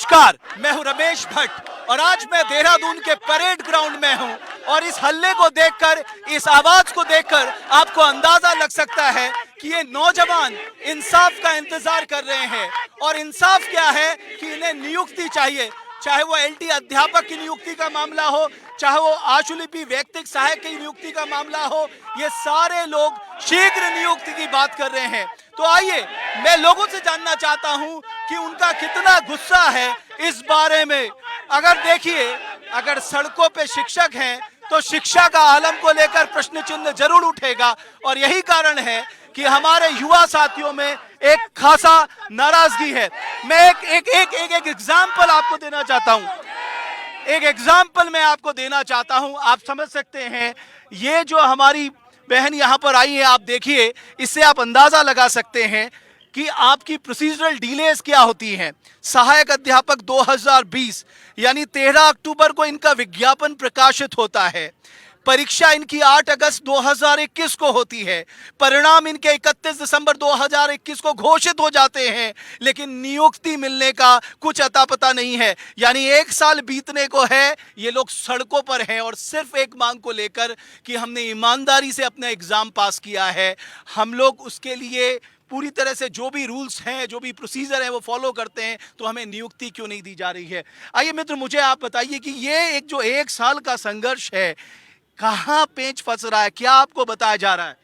नमस्कार, मैं हूं रमेश भट्ट और आज मैं देहरादून के परेड ग्राउंड में हूं और इस हल्ले को देखकर, इस आवाज को देखकर आपको अंदाजा लग सकता है कि ये नौजवान इंसाफ का इंतजार कर रहे हैं। और इंसाफ क्या है कि इन्हें नियुक्ति चाहिए, चाहे वो एलटी अध्यापक की नियुक्ति का मामला हो, चाहे वो आशुलिपि व्यक्तिक सहायक की नियुक्ति का मामला हो, ये सारे लोग शीघ्र नियुक्ति की बात कर रहे हैं। तो आइए मैं लोगों से जानना चाहता हूं कि उनका कितना गुस्सा है इस बारे में। अगर देखिए, अगर सड़कों पे शिक्षक हैं तो शिक्षा का आलम को लेकर प्रश्न चिन्ह जरूर उठेगा और यही कारण है कि हमारे युवा साथियों में एक खासा नाराजगी है। मैं एक एग्जाम्पल आपको देना चाहता हूं, एक एग्जाम्पल मैं आपको देना चाहता हूं। आप समझ सकते हैं, ये जो हमारी बहन यहाँ पर आई है, आप देखिए, इससे आप अंदाजा लगा सकते हैं कि आपकी प्रोसीजरल डिलेज क्या होती हैं। सहायक अध्यापक 2020 यानी 13 अक्टूबर को इनका विज्ञापन प्रकाशित होता है। परीक्षा इनकी 8 अगस्त 2021 को होती है। परिणाम इनके 31 दिसंबर 2021 को घोषित हो जाते हैं, लेकिन नियुक्ति मिलने का कुछ अता पता नहीं है। यानी 1 साल बीतने को है, ये लोग सड़कों पर हैं और सिर्फ एक मांग को लेकर कि हमने ईमानदारी से अपना एग्जाम पास किया है, हम लोग उसके लिए पूरी तरह से जो भी रूल्स हैं, जो भी प्रोसीजर है वो फॉलो करते हैं, तो हमें नियुक्ति क्यों नहीं दी जा रही है। आइए मित्र, मुझे आप बताइए कि ये एक जो 1 साल का संघर्ष है, कहाँ पेंच फंस रहा है, क्या आपको बताया जा रहा है?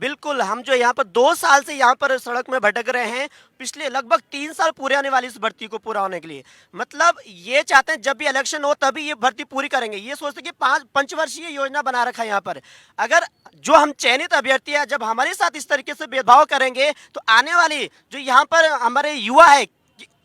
बिल्कुल, हम जो यहाँ पर 2 साल से यहाँ पर सड़क में भटक रहे हैं, पिछले लगभग 3 साल पूरे आने वाली इस भर्ती को पूरा होने के लिए। मतलब ये चाहते हैं जब भी इलेक्शन हो तभी ये भर्ती पूरी करेंगे। ये सोचते हैं कि पंचवर्षीय योजना बना रखा है यहाँ पर। अगर जो हम चयनित अभ्यर्थी है, जब हमारे साथ इस तरीके से भेदभाव करेंगे तो आने वाली जो यहाँ पर हमारे युवा है,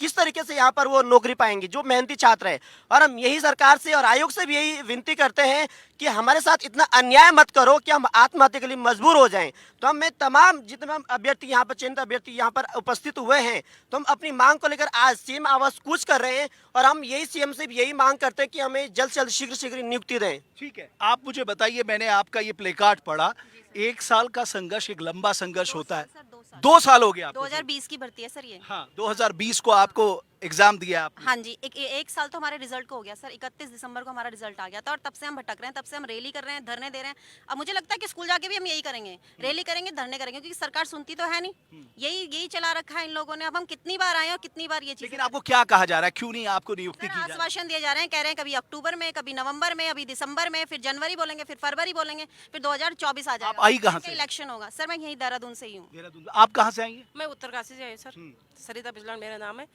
किस तरीके से यहाँ पर वो नौकरी पाएंगे, जो मेहनती छात्र है। और हम यही सरकार से और आयोग से भी यही विनती करते हैं कि हमारे साथ इतना अन्याय मत करो कि हम आत्महत्या के लिए मजबूर हो जाएं। तो हम तमाम जितने अभ्यर्थी यहाँ पर, चयनित अभ्यर्थी यहाँ पर उपस्थित हुए हैं, तो हम अपनी मांग को लेकर आज सीएम आवास कूच कर रहे हैं और हम यही सीएम से भी यही मांग करते हैं कि हमें जल्द से जल्द शीघ्र नियुक्ति दें। ठीक है, आप मुझे बताइए, मैंने आपका ये प्ले कार्ड पढ़ा, 1 साल का संघर्ष एक लंबा संघर्ष होता है। 2 साल हो गया, 2020 की भर्ती है सर ये। हाँ, 2020 को आपको एग्जाम दिया आपने। हाँ जी, एक साल तो हमारे रिजल्ट को हो गया सर। 31 दिसंबर को हमारा रिजल्ट आ गया था और तब से हम भटक रहे हैं, तब से हम रैली कर रहे हैं, धरने दे रहे हैं। अब मुझे लगता है कि स्कूल जाके भी हम यही करेंगे, रैली करेंगे, धरने करेंगे, क्योंकि सरकार सुनती तो है नहीं। यही चला रखा है इन लोगों ने। अब हम कितनी बार आए और कितनी बार ये चीज। लेकिन आपको क्या कहा जा रहा है, क्यों नहीं आपको नियुक्ति की जा रही है? आश्वासन दिए जा रहे हैं, कह रहे हैं कभी अक्टूबर में, कभी नवंबर में, अभी दिसंबर में, फिर जनवरी बोलेंगे, फिर फरवरी बोलेंगे, फिर 2024 आ जाएगा। आप आई कहाँ से? इलेक्शन होगा सर। मैं यही देहरादून से ही हूँ। देहरादून। आप कहाँ से आएंगे? मैं उत्तरकाशी से आई सर, सरिता बिजलान मेरा नाम है।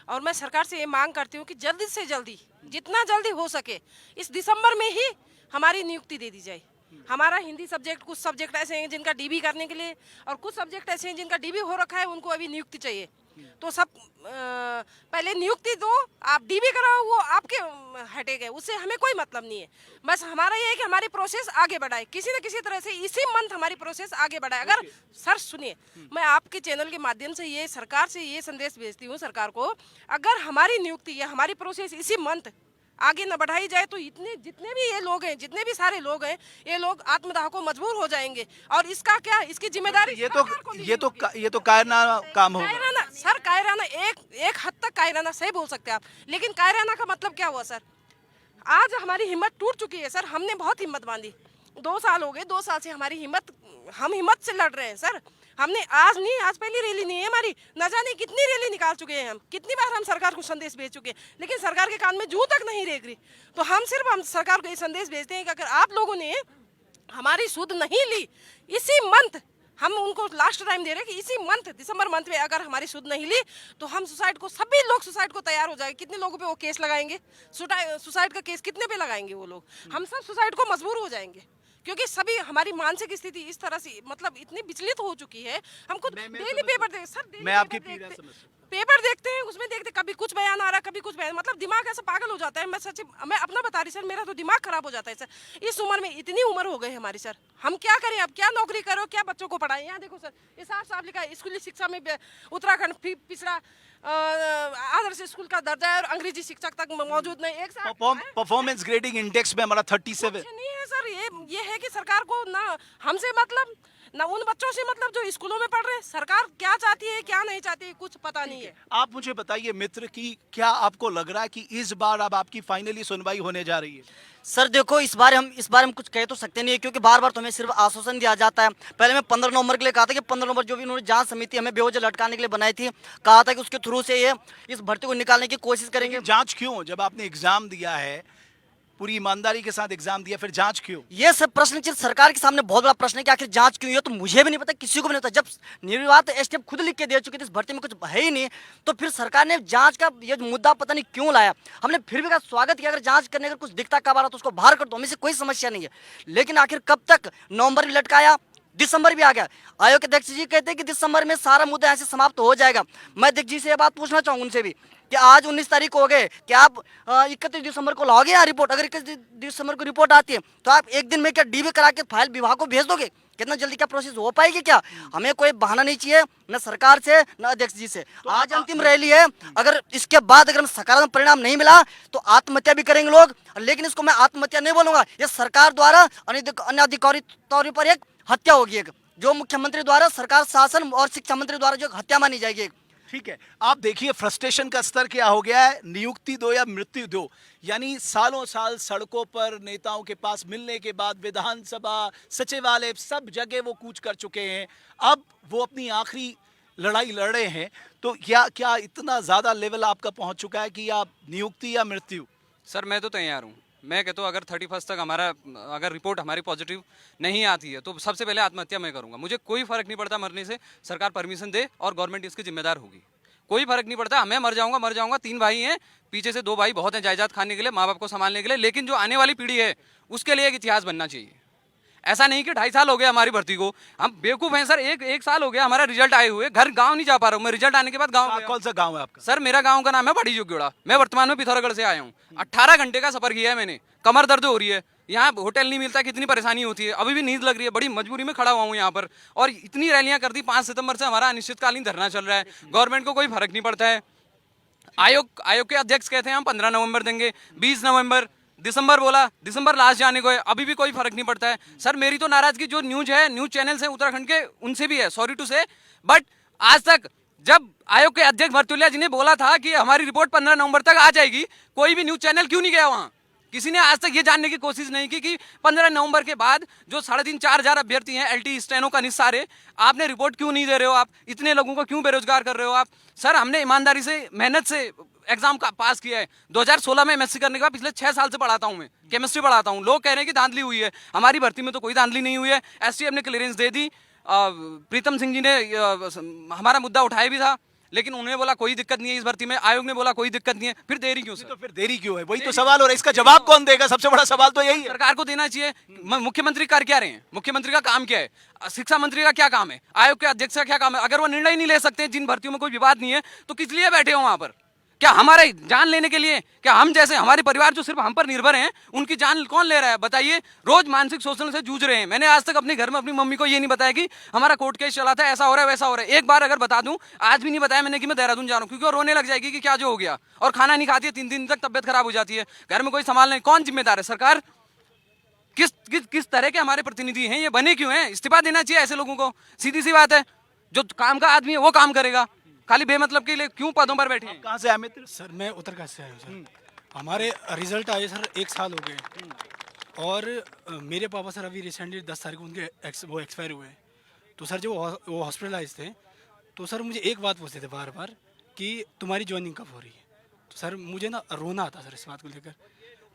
और मैं सरकार से ये मांग करती हूँ कि जल्दी से जल्दी, जितना जल्दी हो सके, इस दिसंबर में ही हमारी नियुक्ति दे दी जाए। हमारा हिंदी सब्जेक्ट, कुछ सब्जेक्ट ऐसे हैं जिनका डीबी करने के लिए, और कुछ सब्जेक्ट ऐसे हैं जिनका डीबी हो रखा है, उनको अभी नियुक्ति चाहिए। तो सब पहले नियुक्ति दो, आप डीबी कराओ, वो आपके हटेगा, उससे हमें कोई मतलब नहीं है। बस हमारा ये है कि हमारी प्रोसेस आगे बढ़ाए, किसी न किसी तरह से इसी मंथ हमारी प्रोसेस आगे बढ़ाए। अगर सर सुनिए, मैं आपके चैनल के माध्यम से ये सरकार से ये संदेश भेजती हूँ सरकार को, अगर हमारी नियुक्ति या हमारी प्रोसेस इसी मंथ आगे न बढ़ाई जाए तो जितने भी ये लोग हैं, जितने भी सारे लोग हैं, ये लोग आत्मदाह को मजबूर हो जाएंगे। और इसका क्या, इसकी जिम्मेदारी ये तो कायराना काम होगा। कायराना सर, कायराना एक हद तक कायराना सही बोल सकते हैं आप, लेकिन कायराना का मतलब क्या हुआ सर? आज हमारी हिम्मत टूट चुकी है सर। हमने बहुत हिम्मत बांधी, 2 साल हो गए, 2 साल से हमारी हिम्मत, हम हिम्मत से लड़ रहे हैं सर। हमने आज पहली रैली नहीं है हमारी, न जाने कितनी रैली निकाल चुके हैं हम, कितनी बार हम सरकार को संदेश भेज चुके हैं, लेकिन सरकार के कान में जूं तक नहीं रेंग रही। तो हम सरकार को ये संदेश भेजते हैं कि अगर आप लोगों ने हमारी सुध नहीं ली, इसी मंथ हम उनको लास्ट टाइम दे रहे हैं कि इसी मंथ, दिसंबर मंथ में अगर हमारी सुध नहीं ली तो हम सुसाइड को, सभी लोग सुसाइड को तैयार हो जाएंगे। कितने लोगों पे वो केस लगाएंगे, सुसाइड का केस कितने पे लगाएंगे वो लोग? हम सब सुसाइड को मजबूर हो जाएंगे, क्योंकि सभी हमारी मानसिक स्थिति इस तरह से मतलब इतनी विचलित हो चुकी है। हम खुद डेली पेपर देख सर, मैं आपकी पेपर देखते हैं, उसमें देखते कभी कुछ बयान आ रहा है, कभी कुछ बयान, मतलब दिमाग ऐसा पागल हो जाता है। मैं अपना बता रही सर, मेरा तो दिमाग खराब हो जाता है सर। इस उम्र में, इतनी उम्र हो गई हमारी सर, हम क्या करें अब? क्या नौकरी करो, क्या बच्चों को पढ़ाएं? यहाँ देखो सर, ये साफ साफ लिखा है, स्कूली शिक्षा में उत्तराखंड पिछड़ा आदर्श स्कूल का दर्जा है और अंग्रेजी शिक्षक तक मौजूद नहीं। एक साथ परफॉर्मेंस ग्रेडिंग इंडेक्स में हमारा 37 नहीं है सर। ये है कि सरकार को ना हमसे मतलब, ना उन बच्चों से मतलब जो स्कूलों में पढ़ रहे हैं। सरकार क्या चाहती है क्या नहीं चाहती है कुछ पता नहीं है। आप मुझे बताइए मित्र कि क्या आपको लग रहा है कि इस बार अब आपकी फाइनली सुनवाई होने जा रही है? सर देखो, इस बार हम कुछ कह तो सकते नहीं है, क्योंकि बार बार तो हमें सिर्फ आश्वासन दिया जाता है। पहले मैं 15 नवंबर के लिए कहा था कि 15 नवंबर जो भी उन्होंने जांच समिति हमें बेवजह लटकाने के लिए बनाई थी, कहा था कि उसके थ्रू से ये इस भर्ती को निकालने की कोशिश करेंगे। जांच क्यों? जब आपने एग्जाम दिया है, पूरी ईमानदारी के साथ एग्जाम दिया, फिर जांच क्यों? ये सब प्रश्न चिन्ह सरकार के सामने बहुत बड़ा प्रश्न है कि आखिर जांच क्यों है, तो मुझे भी नहीं पता, किसी को भी नहीं पता। जब निर्वात एसटीएफ खुद लिख के दे चुके थे इस भर्ती में कुछ है ही नहीं, तो फिर सरकार ने जांच का ये मुद्दा पता नहीं क्यों लाया। हमने फिर भी स्वागत किया, अगर जांच करने का कुछ दिखता कब आ रहा तो उसको बाहर कर दो, हमें से कोई समस्या नहीं है। लेकिन आखिर कब तक? नवंबर भी लटकाया, दिसंबर भी आ गया। आयोग के अध्यक्ष जी कहते हैं कि दिसंबर में सारा मुद्दा ऐसे समाप्त हो जाएगा। मैं अध्यक्ष जी से ये बात पूछना चाहूंगा उनसे भी कि आज 19 तारीख हो गए, क्या आप 31 दिसंबर को लाओगे यहाँ रिपोर्ट? अगर 21 दिसंबर को रिपोर्ट आती है तो आप एक दिन में क्या डीबी करा के फाइल विभाग को भेज दोगे? कितना जल्दी क्या प्रोसेस हो पाएगी क्या? हमें कोई बहाना नहीं चाहिए, न सरकार से न अध्यक्ष जी से। आज अंतिम रैली है, अगर इसके बाद अगर सकारात्मक परिणाम नहीं मिला तो आत्महत्या भी करेंगे लोग। लेकिन इसको मैं आत्महत्या नहीं बोलूंगा, ये सरकार द्वारा अनधिकारी तौर पर एक हत्या होगी, एक जो मुख्यमंत्री द्वारा, सरकार शासन और शिक्षा मंत्री द्वारा जो हत्या मानी जाएगी। ठीक है, आप देखिए फ्रस्ट्रेशन का स्तर क्या हो गया है। नियुक्ति दो या मृत्यु दो, यानी सालों साल सड़कों पर नेताओं के पास मिलने के बाद विधानसभा, सचिवालय, सब जगह वो कूच कर चुके हैं। अब वो अपनी आखिरी लड़ाई लड़ रहे हैं। तो क्या इतना ज्यादा लेवल आपका पहुंच चुका है कि आप नियुक्ति या मृत्यु? सर मैं तो तैयार हूँ। मैं कहता हूँ अगर 31 तक अगर रिपोर्ट हमारी पॉजिटिव नहीं आती है तो सबसे पहले आत्महत्या मैं करूँगा। मुझे कोई फर्क नहीं पड़ता मरने से, सरकार परमिशन दे और गवर्नमेंट इसकी जिम्मेदार होगी। कोई फर्क नहीं पड़ता, मैं मर जाऊँगा। 3 भाई हैं, पीछे से 2 भाई बहुत हैं जायदाद खाने के लिए, माँ बाप को संभालने के लिए। लेकिन जो आने वाली पीढ़ी है उसके लिए एक इतिहास बनना चाहिए। ऐसा नहीं कि 2.5 साल हो गया हमारी भर्ती को, हम बेवकूफ़ हैं सर। एक साल हो गया हमारा रिजल्ट आए हुए, घर गांव नहीं जा पा रहा हूँ मैं। रिजल्ट आने के बाद गांव कौन सा गांव है आपका? सर मेरा गांव का नाम है बड़ी जोगीड़ा। मैं वर्तमान में पिथौरागढ़ से आया हूँ। 18 घंटे का सफर किया है मैंने, कमर दर्द हो रही है, यहाँ होटल नहीं मिलता, कितनी परेशानी होती है। अभी भी नींद लग रही है, बड़ी मजबूरी में खड़ा हुआ हूँ यहाँ पर। और इतनी रैलियाँ कर दी, 5 सितंबर से हमारा अनिश्चितकालीन धरना चल रहा है। गवर्नमेंट को कोई फर्क नहीं पड़ता है। आयोग के अध्यक्ष कहते हैं हम 15 नवंबर देंगे, 20 नवंबर, दिसंबर बोला, दिसंबर लास्ट जाने को है, अभी भी कोई फर्क नहीं पड़ता है। सर मेरी तो नाराजगी जो न्यूज चैनल्स हैं उत्तराखंड के, उनसे भी है, सॉरी टू से। बट आज तक जब आयोग के अध्यक्ष भर्तुलिया जी ने बोला था कि हमारी रिपोर्ट 15 नवंबर तक आ जाएगी, कोई भी न्यूज चैनल क्यों नहीं गया वहाँ? किसी ने आज तक ये जानने की कोशिश नहीं की कि 15 नवंबर के बाद जो 3,500-4 हजार अभ्यर्थी हैं LT स्टेनो का निस्सारे, आपने रिपोर्ट क्यों नहीं दे रहे हो? आप इतने लोगों को क्यों बेरोजगार कर रहे हो आप? सर हमने ईमानदारी से, मेहनत से एग्जाम का पास किया है। 2016 में MSc करने के बाद पिछले 6 साल से पढ़ाता हूँ मैं, केमिस्ट्री पढ़ाता हूँ। लोग कह रहे हैं कि धांधली हुई है, हमारी भर्ती में तो कोई धांधली नहीं हुई है। STF ने क्लियरेंस दे दी। प्रीतम सिंह जी ने हमारा मुद्दा उठाया भी था, लेकिन उन्होंने बोला कोई दिक्कत नहीं है इस भर्ती में। आयोग ने बोला कोई दिक्कत नहीं है। फिर देरी क्यों सर? तो फिर देरी क्यों है, वही तो सवाल हो रहा है। इसका जवाब कौन देगा? सबसे बड़ा सवाल तो यही है। सरकार को देना चाहिए। मुख्यमंत्री कर क्या रहे हैं? मुख्यमंत्री का काम क्या है? शिक्षा मंत्री का क्या काम है? आयोग के अध्यक्ष का क्या काम है? अगर वो निर्णय नहीं ले सकते जिन भर्तियों में कोई विवाद नहीं है, तो किस लिए बैठे हो वहां पर? क्या हमारे जान लेने के लिए? क्या हम जैसे हमारे परिवार जो सिर्फ हम पर निर्भर हैं, उनकी जान कौन ले रहा है बताइए? रोज मानसिक शोषण से जूझ रहे हैं। मैंने आज तक अपने घर में अपनी मम्मी को ये नहीं बताया कि हमारा कोर्ट केस चला था, ऐसा हो रहा है वैसा हो रहा है। एक बार अगर बता दूं, आज भी नहीं बताया मैंने कि मैं देहरादून जा रहा हूँ, क्योंकि वो रोने लग जाएगी कि क्या जो हो गया। और खाना नहीं खाती है, 3 दिन तक तबियत खराब हो जाती है, घर में कोई संभाल नहीं। कौन जिम्मेदार है? सरकार? किस तरह के हमारे प्रतिनिधि हैं ये? बने क्यों हैं? इस्तीफा देना चाहिए ऐसे लोगों को। सीधी सी बात है, जो काम का आदमी है वो काम करेगा, खाली बेमतलब के लिए क्यों पदों पर बैठे हैं? कहाँ से आए मित्र? सर मैं उत्तरकाशी से आया हूँ सर। हमारे रिजल्ट आए सर 1 साल हो गए, और मेरे पापा सर अभी रिसेंटली 10 तारीख को उनके वो एक्सपायर हुए। तो सर जब वो हॉस्पिटलाइज थे, तो सर मुझे एक बात पूछते थे बार बार कि तुम्हारी ज्वाइनिंग कब हो रही है? तो सर मुझे ना रोना आता सर इस बात को लेकर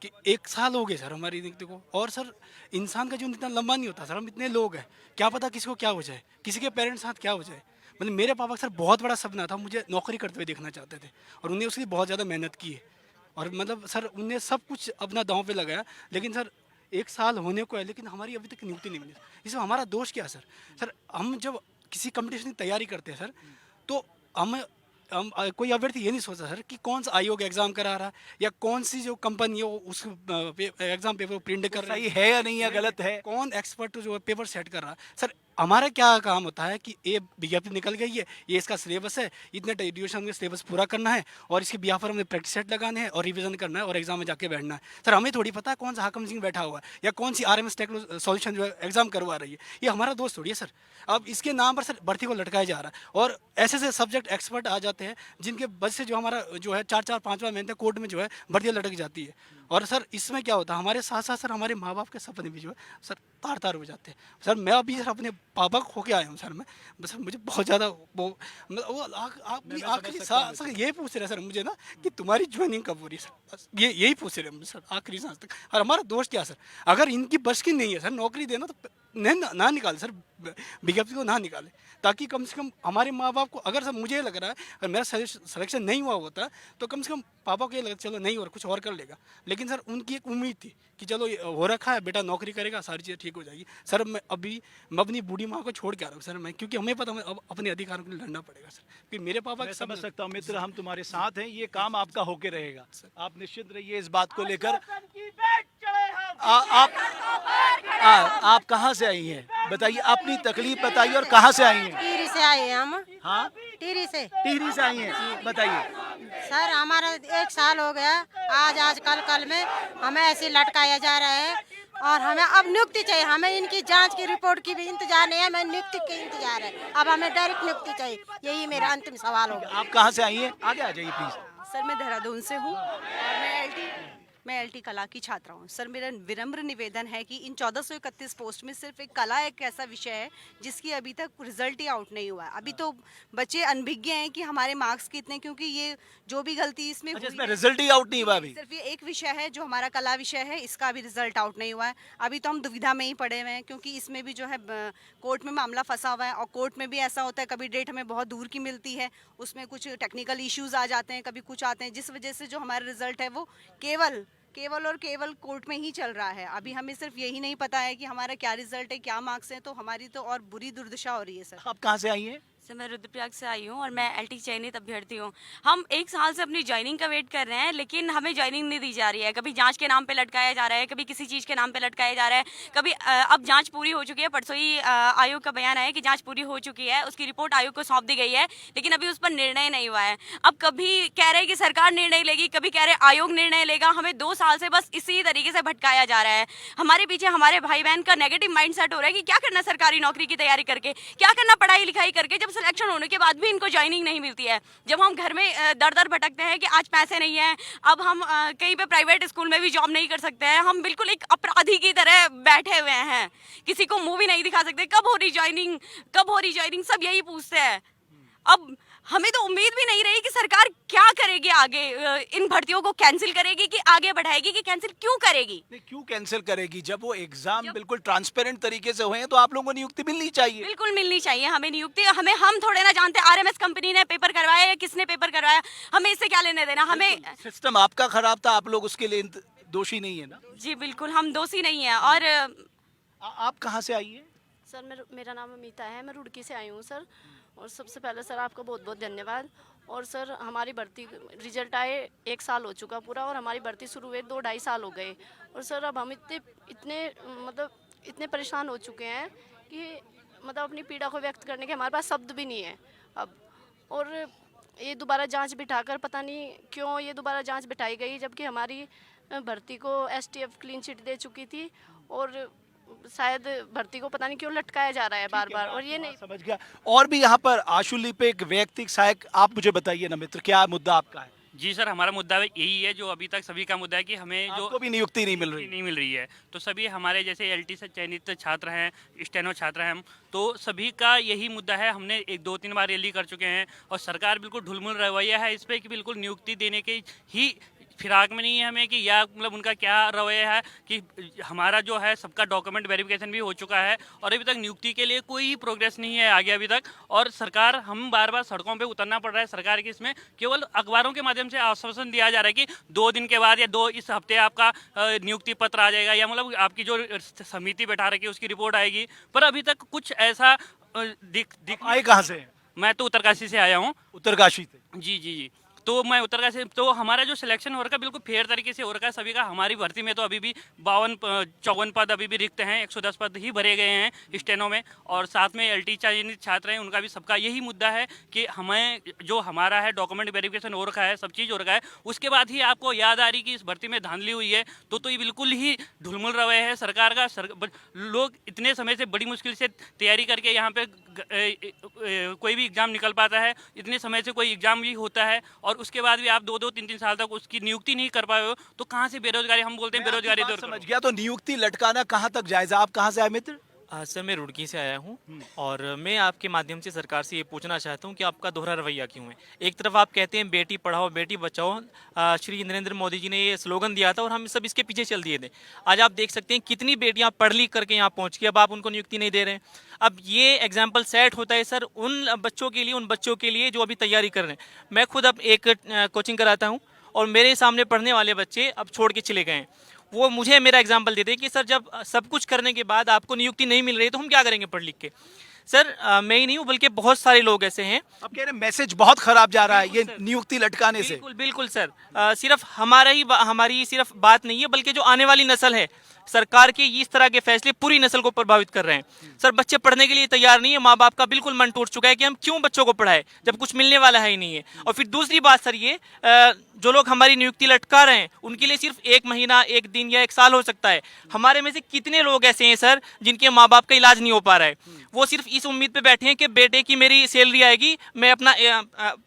कि 1 साल हो गए सर हमारी नियुक्ति को। और सर इंसान का जीवन इतना लंबा नहीं होता सर, हम इतने लोग हैं, क्या पता किसी को क्या हो जाए, किसी के पेरेंट्स साथ क्या हो जाए। मतलब मेरे पापा का सर बहुत बड़ा सपना था, मुझे नौकरी करते हुए देखना चाहते थे, और उन्हें उसके लिए बहुत ज़्यादा मेहनत की है। और मतलब सर उन्हें सब कुछ अपना दांव पे लगाया। लेकिन सर 1 साल होने को है, लेकिन हमारी अभी तक नियुक्ति नहीं मिली। इसमें हमारा दोष क्या है सर? सर हम जब किसी कंपटीशन की तैयारी करते हैं सर, तो हम कोई अभ्यर्थी ये नहीं सोचता सर कि कौन सा आयोग एग्जाम करा रहा है, या कौन सी जो कंपनी है वो उस एग्जाम पेपर प्रिंट कर रही सही है या नहीं है, गलत है? कौन एक्सपर्ट जो पेपर सेट कर रहा है। सर हमारा क्या काम होता है कि ये विज्ञप्ति निकल गई है, ये इसका सिलेबस है, इतने ड्यूरेशन में सिलेबस पूरा करना है और इसके बिहाफ पर हमें प्रैक्टिस सेट लगाने हैं और रिवीजन करना है और एग्जाम में जाके बैठना है। सर हमें थोड़ी पता है कौन सा हाकम सिंह बैठा हुआ है या कौन सी RMS टेक्नो सॉल्यूशन जो है एग्जाम करवा रही है, ये हमारा दोस्त थोड़ी है सर। अब इसके नाम पर सर भर्ती को लटकाया जा रहा है और ऐसे ऐसे सब्जेक्ट एक्सपर्ट आ जाते हैं जिनके वजह से जो हमारा जो है 4-4 5 महीने कोर्ट में जो है भर्ती लटक जाती है। और सर इसमें क्या होता है, हमारे साथ साथ सर हमारे माँ बाप के सपने भी जो है सर तार तार हो जाते हैं। सर मैं अभी सर अपने पापा को खो के आया हूँ सर, मैं बस मुझे बहुत ज़्यादा वो आप आखिरी सर यही पूछ रहे सर मुझे ना कि तुम्हारी ज्वाइनिंग कब हो रही है सर, बस ये यही पूछ रहे हैं सर आखिरी सांस तक। और हमारा दोस्त क्या सर, अगर इनकी बस की नहीं है सर नौकरी देना तो ना निकाले सर, विज्ञप्ति को ना निकाले, ताकि कम से कम हमारे माँ बाप को, अगर सर मुझे लग रहा है अगर मेरा सिलेक्शन नहीं हुआ होता तो कम से कम पापा को ये लगा चलो नहीं और कुछ और कर लेगा, लेकिन सर उनकी एक उम्मीद थी कि चलो ये हो रखा है बेटा नौकरी करेगा सारी चीज़ें ठीक हो जाएगी। सर मैं अपनी बूढ़ी माँ को छोड़ के आ रहा हूँ सर मैं, क्योंकि हमें पता हमें अब अपने अधिकारों के लिए लड़ना पड़ेगा सर, क्योंकि मेरे पापा मैं समझ सकता हूँ मित्र, हम तुम्हारे साथ हैं, ये काम आपका होके रहेगा, आप निश्चिंत रहिए इस बात को लेकर। आप कहाँ से आई हैं, बताइए अपनी तकलीफ बताइए और कहाँ से आई हैं। टिहरी से आए हैं हम। हाँ टिहरी से। टिहरी से आई हैं, बताइए। सर हमारा 1 साल हो गया, आज कल में हमें ऐसे लटकाया जा रहा है और हमें अब नियुक्ति चाहिए। हमें इनकी जांच की रिपोर्ट की भी इंतजार नहीं है, हमें नियुक्ति की इंतजार है। अब हमें डायरेक्ट नियुक्ति चाहिए, यही मेरा अंतिम सवाल होगा। आप कहाँ से आई हैं, आगे आ जाइए प्लीज। सर मैं देहरादून से हूँ और मैं LT कला की छात्रा हूँ। सर मेरा विनम्र निवेदन है कि इन 1431 पोस्ट में सिर्फ एक कला एक ऐसा विषय है जिसकी अभी तक रिजल्ट ही आउट नहीं हुआ है। अभी तो बच्चे अनभिज्ञ हैं कि हमारे मार्क्स कितने, क्योंकि ये जो भी गलती इसमें हुई है, रिजल्ट ही आउट नहीं हुआ अभी। सिर्फ ये एक विषय है जो हमारा कला विषय है, इसका अभी रिजल्ट आउट नहीं हुआ है। अभी तो हम दुविधा में ही पड़े हुए हैं, क्योंकि इसमें भी जो है कोर्ट में मामला फंसा हुआ है और कोर्ट में भी ऐसा होता है कभी डेट हमें बहुत दूर की मिलती है, उसमें कुछ टेक्निकल इश्यूज आ जाते हैं, कभी कुछ आते हैं, जिस वजह से जो हमारा रिजल्ट है वो केवल कोर्ट में ही चल रहा है। अभी हमें सिर्फ यही नहीं पता है कि हमारा क्या रिजल्ट है, क्या मार्क्स हैं, तो हमारी तो और बुरी दुर्दशा हो रही है सर। आप कहाँ से आई हैं। सर मैं रुद्रप्रयाग से आई हूँ और मैं LT चयनित अभ्यर्थी हूँ। हम 1 साल से अपनी ज्वाइनिंग का वेट कर रहे हैं, लेकिन हमें ज्वाइनिंग नहीं दी जा रही है। कभी जांच के नाम पे लटकाया जा रहा है, कभी किसी चीज़ के नाम पे लटकाया जा रहा है, कभी अब जांच पूरी हो चुकी है। परसों ही आयोग का बयान आया कि जांच पूरी हो चुकी है, उसकी रिपोर्ट आयोग को सौंप दी गई है, लेकिन अभी उस पर निर्णय नहीं हुआ है। अब कभी कह रहे हैं कि सरकार निर्णय लेगी, कभी कह रहे हैं आयोग निर्णय लेगा। हमें 2 साल से बस इसी तरीके से भटकाया जा रहा है। हमारे पीछे हमारे भाई बहन का नेगेटिव माइंड सेट हो रहा है कि क्या करना सरकारी नौकरी की तैयारी करके, क्या करना पढ़ाई लिखाई करके, जब सिलेक्शन होने के बाद भी इनको ज्वाइनिंग नहीं मिलती है। जब हम घर में दर भटकते हैं कि आज पैसे नहीं है, अब हम कहीं पे प्राइवेट स्कूल में भी जॉब नहीं कर सकते हैं, हम बिल्कुल एक अपराधी की तरह बैठे हुए हैं, किसी को मुंह भी नहीं दिखा सकते। कब हो रही ज्वाइनिंग, सब यही पूछते हैं। अब हमें तो उम्मीद भी नहीं रही कि सरकार क्या करेगी आगे, इन भर्तियों को कैंसिल करेगी कि आगे बढ़ाएगी, कि कैंसिल क्यों करेगी। नहीं, क्यों कैंसिल करेगी, जब वो एग्जाम बिल्कुल ट्रांसपेरेंट तरीके से हुए हैं तो आप लोगों को नियुक्ति मिलनी चाहिए। बिल्कुल मिलनी चाहिए हमें नियुक्ति। हम थोड़े ना जानते RMS कंपनी ने पेपर करवाया या किसने पेपर करवाया, हमें इससे क्या लेने देना। हमें सिस्टम आपका खराब था, आप लोग उसके लिए दोषी नहीं है ना। जी बिल्कुल हम दोषी नहीं है। और आप कहाँ से आई है। सर मेरा नाम अमिता है, मैं रुड़की से आई हूँ सर। और सबसे पहले सर आपका बहुत बहुत धन्यवाद। और सर हमारी भर्ती रिजल्ट आए 1 साल हो चुका पूरा, और हमारी भर्ती शुरू हुए 2-2.5 साल हो गए। और सर अब हम इतने परेशान हो चुके हैं कि मतलब अपनी पीड़ा को व्यक्त करने के हमारे पास शब्द भी नहीं है अब। और ये दोबारा जांच बिठाकर, पता नहीं क्यों ये दोबारा जांच बिठाई गई, जबकि हमारी भर्ती को STF क्लीन चिट दे चुकी थी, और शायद भर्ती को पता नहीं क्यों लटकाया जा रहा है बार बार। और ये नहीं समझ गया। और भी यहाँ पर आशुलिपि पे एक वैयक्तिक सहायक, आप मुझे बताइए ना मित्र, क्या मुद्दा आपका है। जी सर, हमारा मुद्दा यही है जो अभी तक सभी का मुद्दा है कि हमें जो भी नियुक्ति नहीं मिल रही है। तो सभी हमारे जैसे LT से चयनित छात्र हैं, स्टेनो छात्र हैं हम, तो सभी का यही मुद्दा है। हमने 1-2-3 बार रैली कर चुके हैं और सरकार बिल्कुल ढुलमुल रवैया है इस पर कि बिल्कुल नियुक्ति देने के ही फिराक में नहीं है हमें, कि या मतलब उनका क्या रवैया है कि हमारा जो है सबका डॉक्यूमेंट वेरिफिकेशन भी हो चुका है और अभी तक नियुक्ति के लिए कोई प्रोग्रेस नहीं है आगे अभी तक। और सरकार, हम बार बार सड़कों पे उतरना पड़ रहा है सरकार की, इसमें केवल अखबारों के माध्यम से आश्वासन दिया जा रहा है कि 2 दिन के बाद या इस हफ्ते आपका नियुक्ति पत्र आ जाएगा, या मतलब आपकी जो समिति बैठा रखी है उसकी रिपोर्ट आएगी। पर अभी तक कुछ ऐसा आए कहाँ से? मैं तो उत्तरकाशी से आया हूँ। उत्तरकाशी से? जी। तो मैं उत्तरकाशी से, तो हमारा जो सिलेक्शन हो रखा है बिल्कुल फेयर तरीके से हो रखा है सभी का। हमारी भर्ती में तो अभी भी 52-54 पद अभी भी रिक्त हैं, 110 पद ही भरे गए हैं स्टेनो में, और साथ में LT चयनित छात्र हैं उनका भी सबका यही मुद्दा है कि हमें जो हमारा है डॉक्यूमेंट वेरिफिकेशन हो रखा है, सब चीज़ हो रखा है, उसके बाद ही आपको याद आ रही कि इस भर्ती में धांधली हुई है, तो ये बिल्कुल ही ढुलमुल रवैया है सरकार का। लोग इतने समय से बड़ी मुश्किल से तैयारी करके यहाँ पे कोई भी एग्ज़ाम निकल पाता है, इतने समय से कोई एग्ज़ाम भी होता है और उसके बाद भी आप 2-2, 3-3 साल तक उसकी नियुक्ति नहीं कर पाए हो, तो कहाँ से बेरोजगारी, हम बोलते हैं बेरोजगारी दूर समझ गया। तो नियुक्ति लटकाना कहाँ तक जायज़ है? आप कहाँ से आए मित्र? सर मैं रुड़की से आया हूँ और मैं आपके माध्यम से सरकार से ये पूछना चाहता हूँ कि आपका दोहरा रवैया क्यों है। एक तरफ आप कहते हैं बेटी पढ़ाओ बेटी बचाओ, श्री नरेंद्र मोदी जी ने ये स्लोगन दिया था और हम सब इसके पीछे चल दिए थे। आज आप देख सकते हैं कितनी बेटियाँ पढ़ लिख करके यहाँ पहुँच गई, अब आप उनको नियुक्ति नहीं दे रहे हैं। अब ये एग्जाम्पल सेट होता है सर उन बच्चों के लिए जो अभी तैयारी कर रहे हैं। मैं खुद अब एक कोचिंग कराता हूँ और मेरे सामने पढ़ने वाले बच्चे अब छोड़ के चले गए हैं। वो मुझे मेरा एग्जाम्पल देते हैं कि सर जब सब कुछ करने के बाद आपको नियुक्ति नहीं मिल रही तो हम क्या करेंगे पढ़ लिख के। सर मैं ही नहीं हूँ बल्कि बहुत सारे लोग ऐसे हैं। अब कह रहे मैसेज बहुत खराब जा रहा है ये नियुक्ति लटकाने से। बिल्कुल बिल्कुल सर, सिर्फ हमारी सिर्फ बात नहीं है बल्कि जो आने वाली नस्ल है, सरकार के इस तरह के फैसले पूरी नस्ल को प्रभावित कर रहे हैं। सर बच्चे पढ़ने के लिए तैयार नहीं है, माँ बाप का बिल्कुल मन टूट चुका है कि हम क्यों बच्चों को पढ़ाएं जब कुछ मिलने वाला है ही नहीं है। और फिर दूसरी बात सर ये जो लोग हमारी नियुक्ति लटका रहे हैं उनके लिए सिर्फ 1 महीना 1 दिन या 1 साल हो सकता है। हमारे में से कितने लोग ऐसे हैं सर जिनके माँ बाप का इलाज नहीं हो पा रहा है, वो सिर्फ इस उम्मीद पे बैठे हैं कि बेटे की मेरी सैलरी आएगी, मैं अपना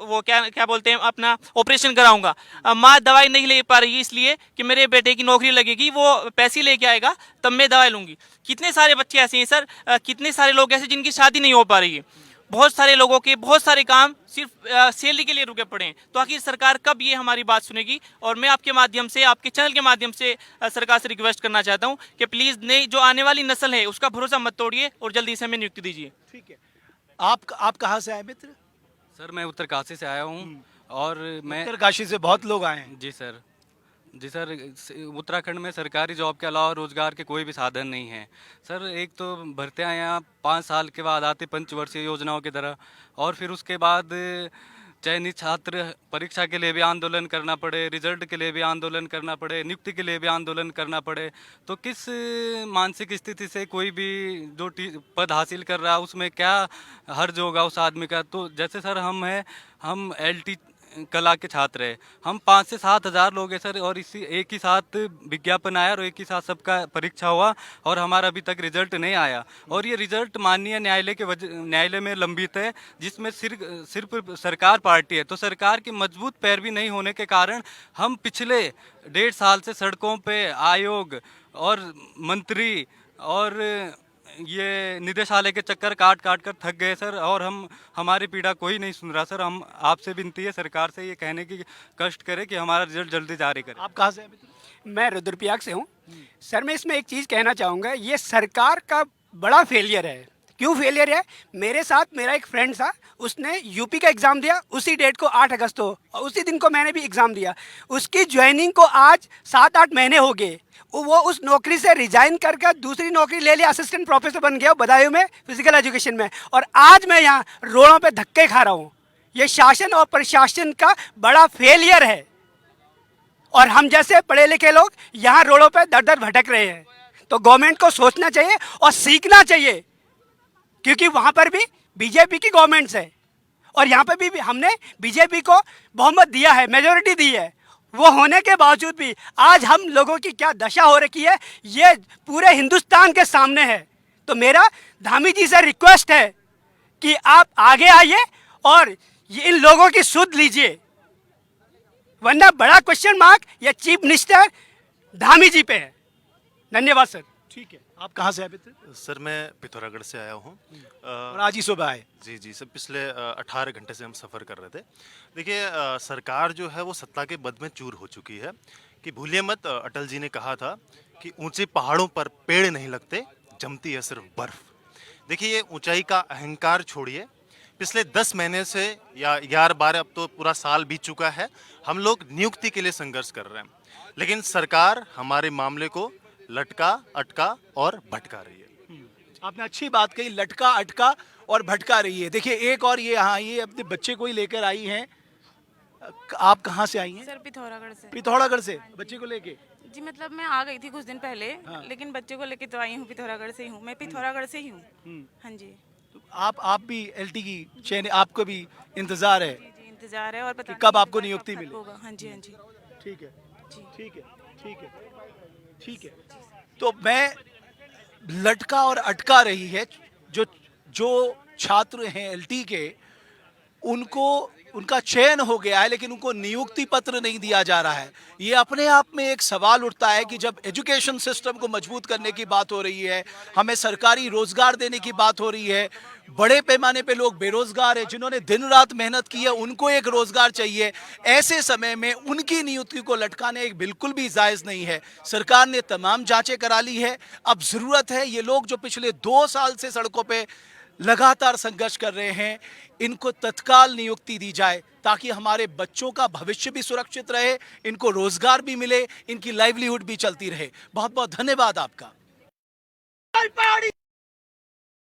वो क्या बोलते हैं अपना ऑपरेशन कराऊंगा। माँ दवाई नहीं ले पा रही है इसलिए कि मेरे बेटे की नौकरी लगेगी, वो पैसे लेके आएगा तब मैं दवाई लूंगी। कितने सारे बच्चे ऐसे हैं सर, कितने सारे लोग ऐसे जिनकी शादी नहीं हो पा रही है। बहुत सारे लोगों के बहुत सारे काम सिर्फ सैलरी के लिए रुके पड़े हैं। तो आखिर सरकार कब ये हमारी बात सुनेगी? और मैं आपके माध्यम से, आपके चैनल के माध्यम से सरकार से रिक्वेस्ट करना चाहता हूँ कि प्लीज़ नई जो आने वाली नस्ल है उसका भरोसा मत तोड़िए और जल्दी से हमें नियुक्ति दीजिए। ठीक है। आप कहाँ से आए मित्र? सर मैं उत्तरकाशी से आया हूँ और मैं उत्तरकाशी से बहुत लोग आए हैं। जी सर उत्तराखंड में सरकारी जॉब के अलावा रोजगार के कोई भी साधन नहीं है सर। एक तो भर्तियाँ यहाँ 5 साल के बाद आती पंचवर्षीय योजनाओं की तरह, और फिर उसके बाद चयनित छात्र परीक्षा के लिए भी आंदोलन करना पड़े, रिजल्ट के लिए भी आंदोलन करना पड़े, नियुक्ति के लिए भी आंदोलन करना पड़े। तो किस मानसिक स्थिति से कोई भी जो पद हासिल कर रहा है उसमें क्या हर्ज होगा उस आदमी का? तो जैसे सर हम LT कला के छात्र हैं, हम 5 से 7 हज़ार लोग हैं सर, और इसी एक ही साथ विज्ञापन आया और एक ही साथ सबका परीक्षा हुआ और हमारा अभी तक रिजल्ट नहीं आया। और ये रिजल्ट माननीय न्यायालय में लंबित है जिसमें सिर्फ सरकार पार्टी है। तो सरकार की मजबूत पैरवी नहीं होने के कारण हम पिछले 1.5 साल से सड़कों पे आयोग और मंत्री और ये निदेशालय के चक्कर काट कर थक गए सर, और हमारी पीड़ा कोई नहीं सुन रहा सर। हम आपसे विनती है सरकार से ये कहने की कष्ट करें कि हमारा रिजल्ट जल्दी जारी करें। आप कहाँ से हैं? मैं रुद्रप्रयाग से हूँ सर। मैं इसमें एक चीज़ कहना चाहूँगा, ये सरकार का बड़ा फेलियर है। क्यों फेलियर है? मेरे साथ मेरा एक फ्रेंड था, उसने यूपी का एग्ज़ाम दिया, उसी डेट को 8 अगस्त को, और उसी दिन को मैंने भी एग्ज़ाम दिया। उसकी ज्वाइनिंग को आज 7-8 महीने हो गए। वो उस नौकरी से रिजाइन करके दूसरी नौकरी ले लिया, असिस्टेंट प्रोफेसर बन गया बदायूं में फिजिकल एजुकेशन में, और आज मैं यहाँ रोडों पे धक्के खा रहा हूँ। ये शासन और प्रशासन का बड़ा फेलियर है, और हम जैसे पढ़े लिखे लोग यहाँ रोडों पे दर दर भटक रहे हैं। तो गवर्नमेंट को सोचना चाहिए और सीखना चाहिए, क्योंकि वहाँ पर भी बीजेपी की गवर्नमेंट्स है और यहाँ पे भी हमने बीजेपी को बहुमत दिया है, मेजोरिटी दी है। वो होने के बावजूद भी आज हम लोगों की क्या दशा हो रखी है ये पूरे हिंदुस्तान के सामने है। तो मेरा धामी जी से रिक्वेस्ट है कि आप आगे आइए और इन लोगों की सुध लीजिए, वरना बड़ा क्वेश्चन मार्क ये चीफ मिनिस्टर धामी जी पे है। धन्यवाद सर। ठीक है। आप कहाँ से आए मित्र? सर मैं पिथौरागढ़ से आया हूँ और आज ही सुबह आए? जी सर, पिछले 18 घंटे से हम सफ़र कर रहे थे। देखिए सरकार जो है वो सत्ता के बद में चूर हो चुकी है कि भूलिए मत, अटल जी ने कहा था कि ऊंचे पहाड़ों पर पेड़ नहीं लगते, जमती है सिर्फ बर्फ। देखिए ये ऊंचाई का अहंकार छोड़िए, पिछले 10 महीने से या 11-12 अब तो पूरा साल बीत चुका है, हम लोग नियुक्ति के लिए संघर्ष कर रहे हैं, लेकिन सरकार हमारे मामले को लटका अटका और भटका रही है। आपने अच्छी बात कही, लटका अटका और भटका रही है। देखिए एक और ये, हाँ, ये अपने बच्चे को ही लेकर आई हैं। आप कहाँ से आई हैं? सर पिथौरागढ़ से। पिथौरागढ़ से बच्चे को लेके? जी मतलब मैं आ गई थी कुछ दिन पहले, हाँ। लेकिन बच्चे को लेके तो आई हूँ, पिथौरागढ़ से ही हूँ, मैं पिथौरागढ़ से ही हूँ। हाँ जी तो आप भी एलटी की चयन, आपको भी इंतजार है जी इंतजार है और पता कि कब नहीं आपको कब नियुक्ति खत्म मिले? होगा। हाँ जी हाँ जी ठीक है, जी ठीक है, ठीक है, ठीक है। तो मैं लटका और अटका रही है जो जो छात्र हैं एलटी के, उनको उनका चयन हो गया है लेकिन उनको नियुक्ति पत्र नहीं दिया जा रहा है। ये अपने आप में एक सवाल उठता है कि जब एजुकेशन सिस्टम को मजबूत करने की बात हो रही है, हमें सरकारी रोजगार देने की बात हो रही है, बड़े पैमाने पे लोग बेरोजगार हैं, जिन्होंने दिन रात मेहनत की है उनको एक रोजगार चाहिए, ऐसे समय में उनकी नियुक्ति को लटकाने एक बिल्कुल भी जायज नहीं है। सरकार ने तमाम जांचें करा ली है, अब जरूरत है ये लोग जो पिछले 2 साल से सड़कों पे लगातार संघर्ष कर रहे हैं, इनको तत्काल नियुक्ति दी जाए ताकि हमारे बच्चों का भविष्य भी सुरक्षित रहे, इनको रोजगार भी मिले, इनकी लाइवलीहुड भी चलती रहे। बहुत बहुत धन्यवाद आपका।